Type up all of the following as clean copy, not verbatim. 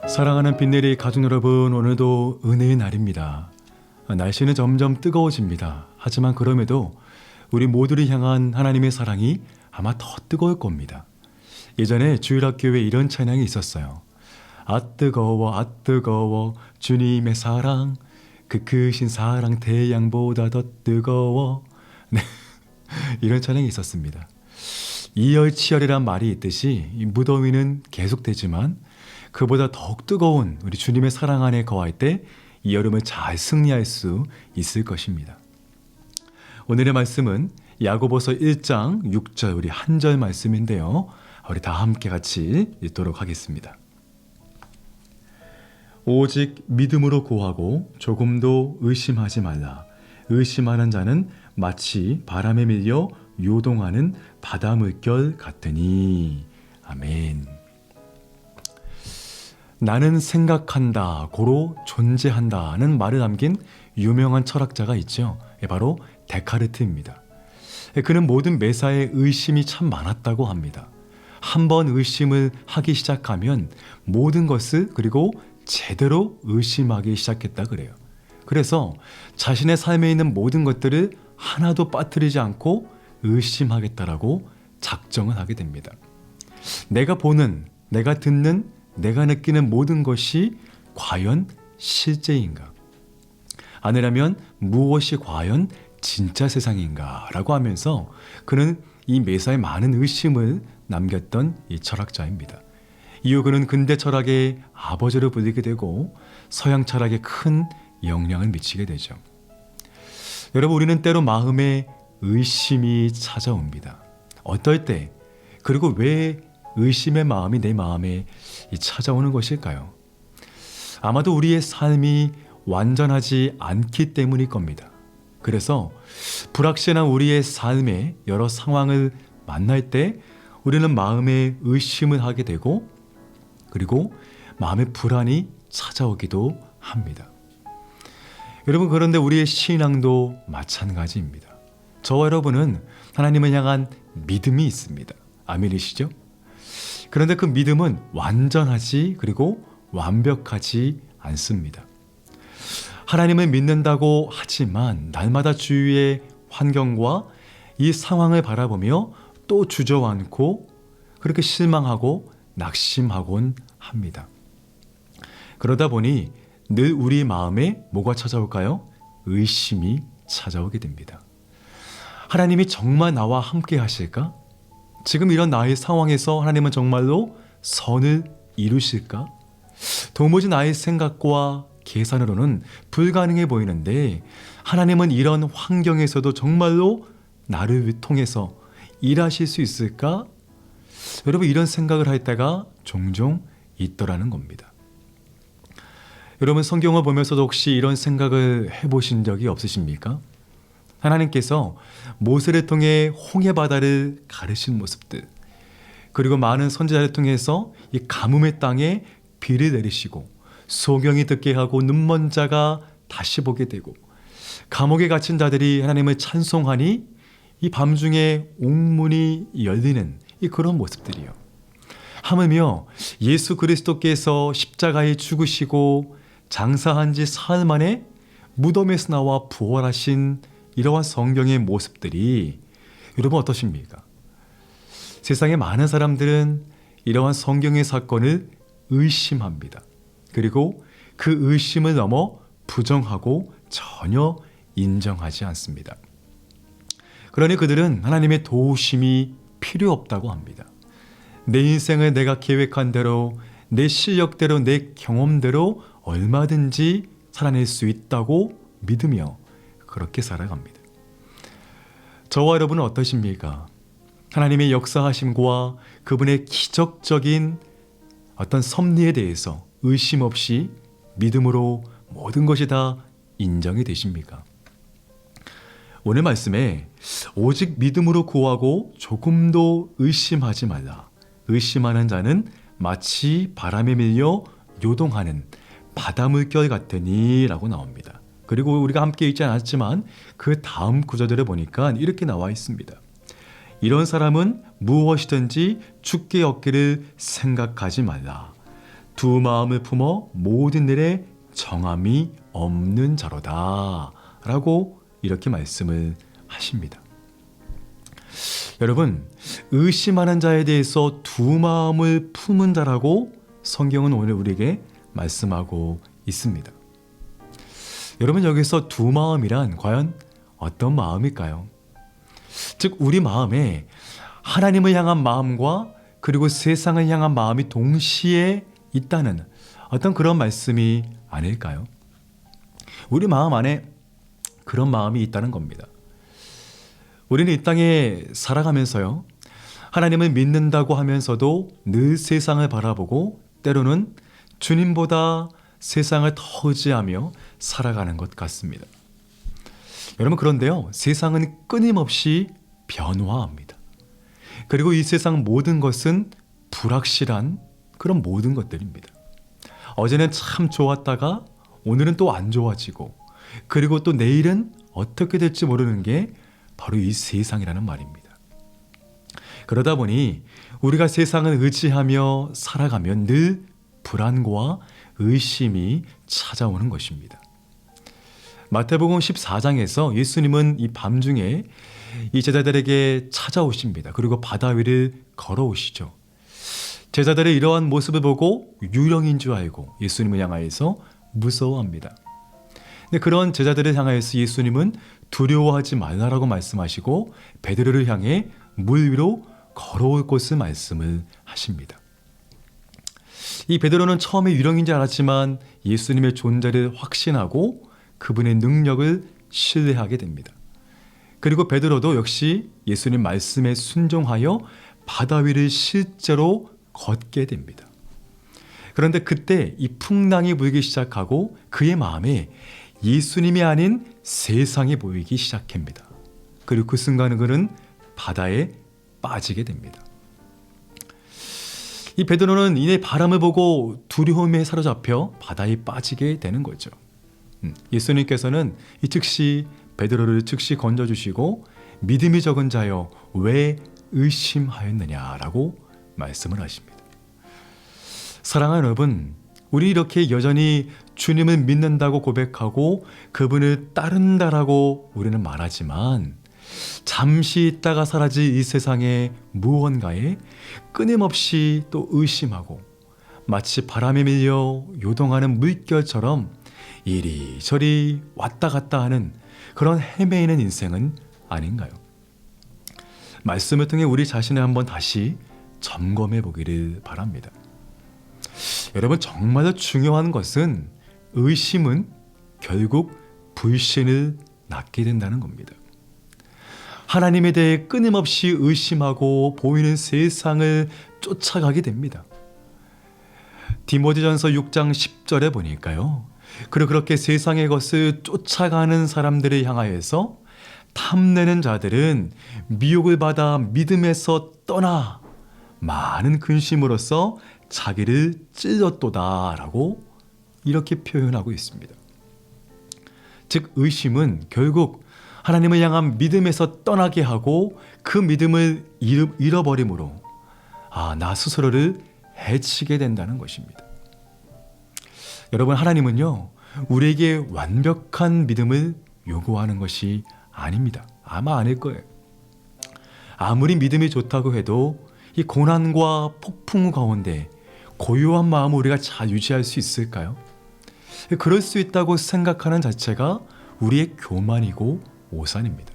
사랑하는 빈내리 가족 여러분, 오늘도 은혜의 날입니다. 날씨는 점점 뜨거워집니다. 하지만 그럼에도 우리 모두를 향한 하나님의 사랑이 아마 더 뜨거울 겁니다. 예전에 주일학교에 이런 찬양이 있었어요. 아 뜨거워 주님의 사랑, 그 크신 사랑 태양보다 더 뜨거워. 네, 이런 찬양이 있었습니다. 이열치열이란 말이 있듯이 이 무더위는 계속되지만 그보다 더욱 뜨거운 우리 주님의 사랑 안에 거할 때 이 여름을 잘 승리할 수 있을 것입니다. 오늘의 말씀은 야고보서 1장 6절 우리 한 절 말씀인데요. 우리 다 함께 같이 읽도록 하겠습니다. 오직 믿음으로 구하고 조금도 의심하지 말라. 의심하는 자는 마치 바람에 밀려 요동하는 바다 물결 같으니. 아멘. 나는 생각한다, 고로 존재한다는 말을 남긴 유명한 철학자가 있죠. 바로 데카르트입니다. 그는 모든 매사에 의심이 참 많았다고 합니다. 한번 의심을 하기 시작하면 모든 것을 그리고 제대로 의심하기 시작했다 그래요. 그래서 자신의 삶에 있는 모든 것들을 하나도 빠뜨리지 않고 의심하겠다라고 작정을 하게 됩니다. 내가 보는, 내가 듣는, 내가 느끼는 모든 것이 과연 실제인가? 아니라면 무엇이 과연 진짜 세상인가? 라고 하면서 그는 이 매사에 많은 의심을 남겼던 이 철학자입니다. 이후 그는 근대 철학의 아버지로 불리게 되고 서양 철학에 큰 영향을 미치게 되죠. 여러분, 우리는 때로 마음에 의심이 찾아옵니다. 어떨 때, 그리고 왜 의심의 마음이 내 마음에 찾아오는 것일까요? 아마도 우리의 삶이 완전하지 않기 때문일 겁니다. 그래서 불확실한 우리의 삶의 여러 상황을 만날 때 우리는 마음에 의심을 하게 되고 그리고 마음의 불안이 찾아오기도 합니다. 여러분, 그런데 우리의 신앙도 마찬가지입니다. 저와 여러분은 하나님을 향한 믿음이 있습니다. 아멘이시죠? 그런데 그 믿음은 완전하지 그리고 완벽하지 않습니다. 하나님을 믿는다고 하지만 날마다 주위의 환경과 이 상황을 바라보며 또 주저앉고 그렇게 실망하고 낙심하곤 합니다. 그러다 보니 늘 우리 마음에 뭐가 찾아올까요? 의심이 찾아오게 됩니다. 하나님이 정말 나와 함께 하실까? 지금 이런 나의 상황에서 하나님은 정말로 선을 이루실까? 도무지 나의 생각과 계산으로는 불가능해 보이는데 하나님은 이런 환경에서도 정말로 나를 통해서 일하실 수 있을까? 여러분, 이런 생각을 할 때가 종종 있더라는 겁니다. 여러분, 성경을 보면서도 혹시 이런 생각을 해보신 적이 없으십니까? 하나님께서 모세를 통해 홍해 바다를 가르신 모습들, 그리고 많은 선지자를 통해서 이 가뭄의 땅에 비를 내리시고 소경이 듣게 하고 눈먼 자가 다시 보게 되고 감옥에 갇힌 자들이 하나님을 찬송하니 이 밤중에 옥문이 열리는 이 그런 모습들이요. 하물며 예수 그리스도께서 십자가에 죽으시고 장사한 지 사흘 만에 무덤에서 나와 부활하신 이러한 성경의 모습들이 여러분 어떠십니까? 세상의 많은 사람들은 이러한 성경의 사건을 의심합니다. 그리고 그 의심을 넘어 부정하고 전혀 인정하지 않습니다. 그러니 그들은 하나님의 도우심이 필요 없다고 합니다. 내 인생을 내가 계획한 대로, 내 실력대로, 내 경험대로 얼마든지 살아낼 수 있다고 믿으며 그렇게 살아갑니다. 저와 여러분은 어떠십니까? 하나님의 역사하심과 그분의 기적적인 어떤 섭리에 대해서 의심 없이 믿음으로 모든 것이 다 인정이 되십니까? 오늘 말씀에 오직 믿음으로 구하고 조금도 의심하지 말라. 의심하는 자는 마치 바람에 밀려 요동하는 바다 물결 같으니 라고 나옵니다. 그리고 우리가 함께 읽지 않았지만 그 다음 구절들을 보니까 이렇게 나와 있습니다. 이런 사람은 무엇이든지 죽게 얻기를 생각하지 말라. 두 마음을 품어 모든 일에 정함이 없는 자로다 라고 이렇게 말씀을 하십니다. 여러분, 의심하는 자에 대해서 두 마음을 품은 자라고 성경은 오늘 우리에게 말씀하고 있습니다. 여러분, 여기서 두 마음이란 과연 어떤 마음일까요? 즉 우리 마음에 하나님을 향한 마음과 그리고 세상을 향한 마음이 동시에 있다는 어떤 그런 말씀이 아닐까요? 우리 마음 안에 그런 마음이 있다는 겁니다. 우리는 이 땅에 살아가면서요, 하나님을 믿는다고 하면서도 늘 세상을 바라보고 때로는 주님보다 세상을 더 의지하며 살아가는 것 같습니다. 여러분, 그런데요, 세상은 끊임없이 변화합니다. 그리고 이 세상 모든 것은 불확실한 그런 모든 것들입니다. 어제는 참 좋았다가 오늘은 또 안 좋아지고, 그리고 또 내일은 어떻게 될지 모르는 게 바로 이 세상이라는 말입니다. 그러다 보니 우리가 세상을 의지하며 살아가면 늘 불안과 의심이 찾아오는 것입니다. 마태복음 14장에서 예수님은 이 밤중에 이 제자들에게 찾아오십니다. 그리고 바다 위를 걸어오시죠. 제자들의 이러한 모습을 보고 유령인 줄 알고 예수님을 향하여서 무서워합니다. 근데 그런 제자들을 향하여서 예수님은 두려워하지 말라라고 말씀하시고 베드로를 향해 물 위로 걸어올 것을 말씀을 하십니다. 이 베드로는 처음에 유령인 줄 알았지만 예수님의 존재를 확신하고 그분의 능력을 신뢰하게 됩니다. 그리고 베드로도 역시 예수님 말씀에 순종하여 바다 위를 실제로 걷게 됩니다. 그런데 그때 이 풍랑이 불기 시작하고 그의 마음에 예수님이 아닌 세상이 보이기 시작합니다. 그리고 그 순간 그는 바다에 빠지게 됩니다. 이 베드로는 이내 바람을 보고 두려움에 사로잡혀 바다에 빠지게 되는 거죠. 예수님께서는 이 즉시 베드로를 즉시 건져주시고 믿음이 적은 자여 왜 의심하였느냐라고 말씀을 하십니다. 사랑하는 여러분, 우리 이렇게 여전히 주님을 믿는다고 고백하고 그분을 따른다라고 우리는 말하지만 잠시 있다가 사라질 이 세상의 무언가에 끊임없이 또 의심하고 마치 바람에 밀려 요동하는 물결처럼 이리저리 왔다 갔다 하는 그런 헤매이는 인생은 아닌가요? 말씀을 통해 우리 자신을 한번 다시 점검해 보기를 바랍니다. 여러분, 정말로 중요한 것은 의심은 결국 불신을 낳게 된다는 겁니다. 하나님에 대해 끊임없이 의심하고 보이는 세상을 쫓아가게 됩니다. 디모데전서 6장 10절에 보니까요, 그리고 그렇게 세상의 것을 쫓아가는 사람들을 향하여서 탐내는 자들은 미혹을 받아 믿음에서 떠나 많은 근심으로써 자기를 찔렀도다라고 이렇게 표현하고 있습니다. 즉 의심은 결국 하나님을 향한 믿음에서 떠나게 하고 그 믿음을 잃어버림으로 나 스스로를 해치게 된다는 것입니다. 여러분, 하나님은요, 우리에게 완벽한 믿음을 요구하는 것이 아닙니다. 아마 아닐 거예요. 아무리 믿음이 좋다고 해도 이 고난과 폭풍 가운데 고요한 마음을 우리가 잘 유지할 수 있을까요? 그럴 수 있다고 생각하는 자체가 우리의 교만이고 오산입니다.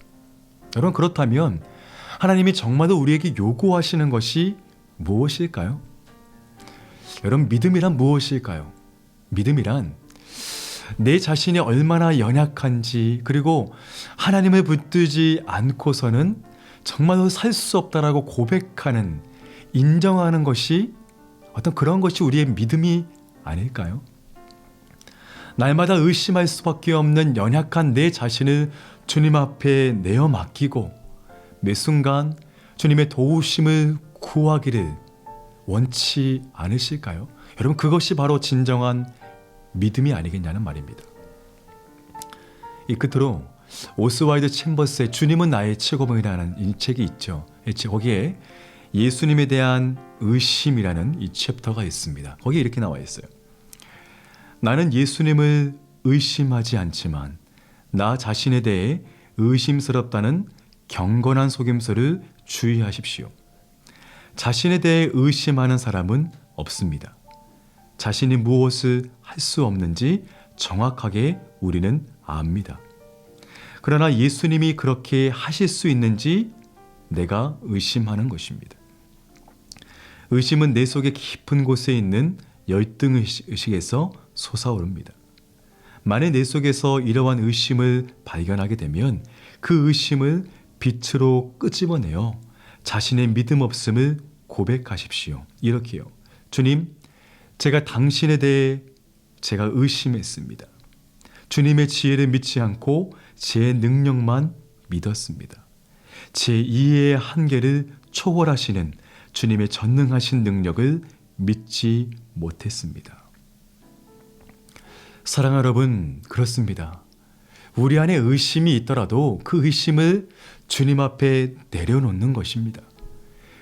여러분, 그렇다면 하나님이 정말로 우리에게 요구하시는 것이 무엇일까요? 여러분, 믿음이란 무엇일까요? 믿음이란 내 자신이 얼마나 연약한지, 그리고 하나님을 붙들지 않고서는 정말로 살 수 없다라고 고백하는, 인정하는 것이 어떤 그런 것이 우리의 믿음이 아닐까요? 날마다 의심할 수밖에 없는 연약한 내 자신을 주님 앞에 내어 맡기고 매 순간 주님의 도우심을 구하기를 원치 않으실까요? 여러분, 그것이 바로 진정한 믿음이 아니겠냐는 말입니다. 이 끝으로 오스와일드 챔버스의 주님은 나의 최고봉이라는 이 책이 있죠. 거기에 예수님에 대한 의심이라는 이 챕터가 있습니다. 거기에 이렇게 나와 있어요. 나는 예수님을 의심하지 않지만 나 자신에 대해 의심스럽다는 경건한 속임수를 주의하십시오. 자신에 대해 의심하는 사람은 없습니다. 자신이 무엇을 할 수 없는지 정확하게 우리는 압니다. 그러나 예수님이 그렇게 하실 수 있는지 내가 의심하는 것입니다. 의심은 내 속의 깊은 곳에 있는 열등의식에서 솟아오릅니다. 만약 내 속에서 이러한 의심을 발견하게 되면 그 의심을 빛으로 끄집어내어 자신의 믿음 없음을 고백하십시오. 이렇게요. 주님, 제가 당신에 대해 제가 의심했습니다. 주님의 지혜를 믿지 않고 제 능력만 믿었습니다. 제 이해의 한계를 초월하시는 주님의 전능하신 능력을 믿지 못했습니다. 사랑하는 여러분, 그렇습니다. 우리 안에 의심이 있더라도 그 의심을 주님 앞에 내려놓는 것입니다.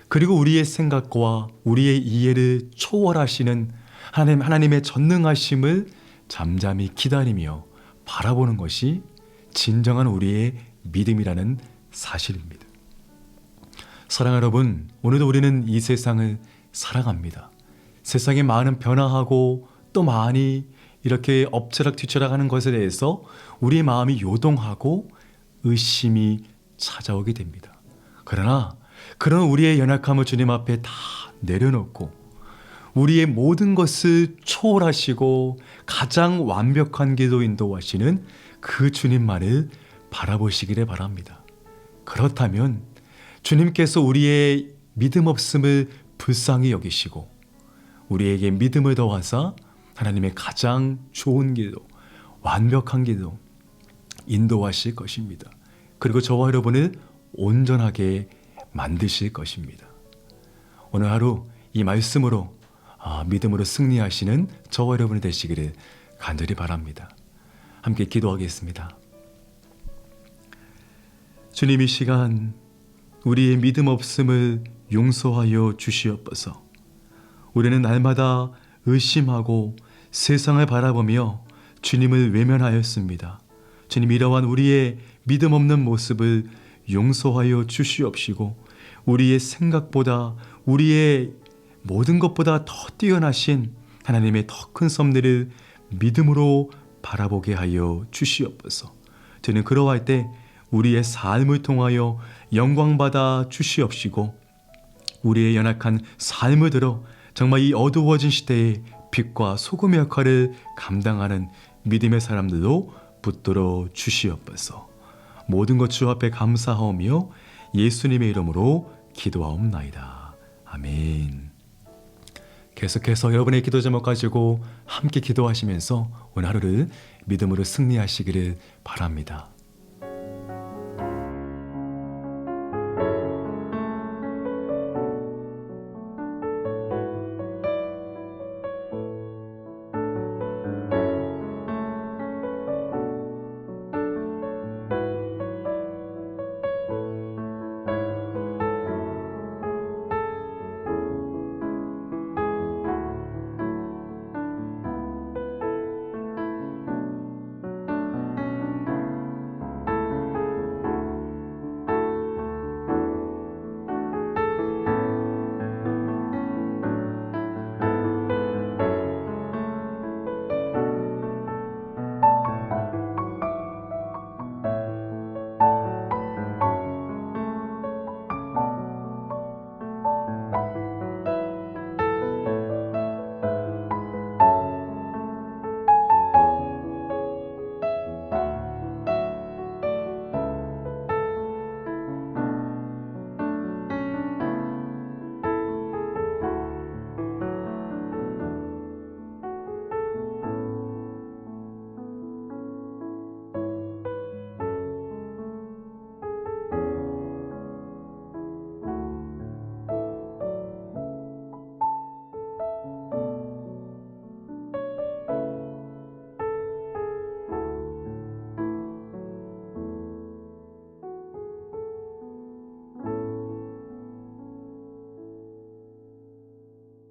그리고 우리의 생각과 우리의 이해를 초월하시는 하나님의 전능하심을 잠잠히 기다리며 바라보는 것이 진정한 우리의 믿음이라는 사실입니다. 사랑하는 여러분, 오늘도 우리는 이 세상을 살아갑니다. 세상에 많은 변화하고 또 많이 이렇게 엎치락뒤치락하는 것에 대해서 우리의 마음이 요동하고 의심이 찾아오게 됩니다. 그러나 그런 우리의 연약함을 주님 앞에 다 내려놓고 우리의 모든 것을 초월하시고 가장 완벽한 길로 인도하시는 그 주님만을 바라보시기를 바랍니다. 그렇다면 주님께서 우리의 믿음 없음을 불쌍히 여기시고 우리에게 믿음을 더하사 하나님의 가장 좋은 길로, 완벽한 길로 인도하실 것입니다. 그리고 저와 여러분을 온전하게 만드실 것입니다. 오늘 하루 이 말씀으로 믿음으로 승리하시는 저와 여러분이 되시기를 간절히 바랍니다. 함께 기도하겠습니다. 주님, 이 시간 우리의 믿음 없음을 용서하여 주시옵소서. 우리는 날마다 의심하고 세상을 바라보며 주님을 외면하였습니다. 주님, 이러한 우리의 믿음 없는 모습을 용서하여 주시옵시고 우리의 생각보다 우리의 모든 것보다 더 뛰어나신 하나님의 더 큰 섭리를 믿음으로 바라보게 하여 주시옵소서. 저는 그러할 때 우리의 삶을 통하여 영광받아 주시옵시고 우리의 연약한 삶을 들어 정말 이 어두워진 시대에 빛과 소금의 역할을 감당하는 믿음의 사람들로 붙들어 주시옵소서. 모든 것 주 앞에 감사하오며 예수님의 이름으로 기도하옵나이다. 아멘. 계속해서 여러분의 기도 제목 가지고 함께 기도하시면서 오늘 하루를 믿음으로 승리하시기를 바랍니다.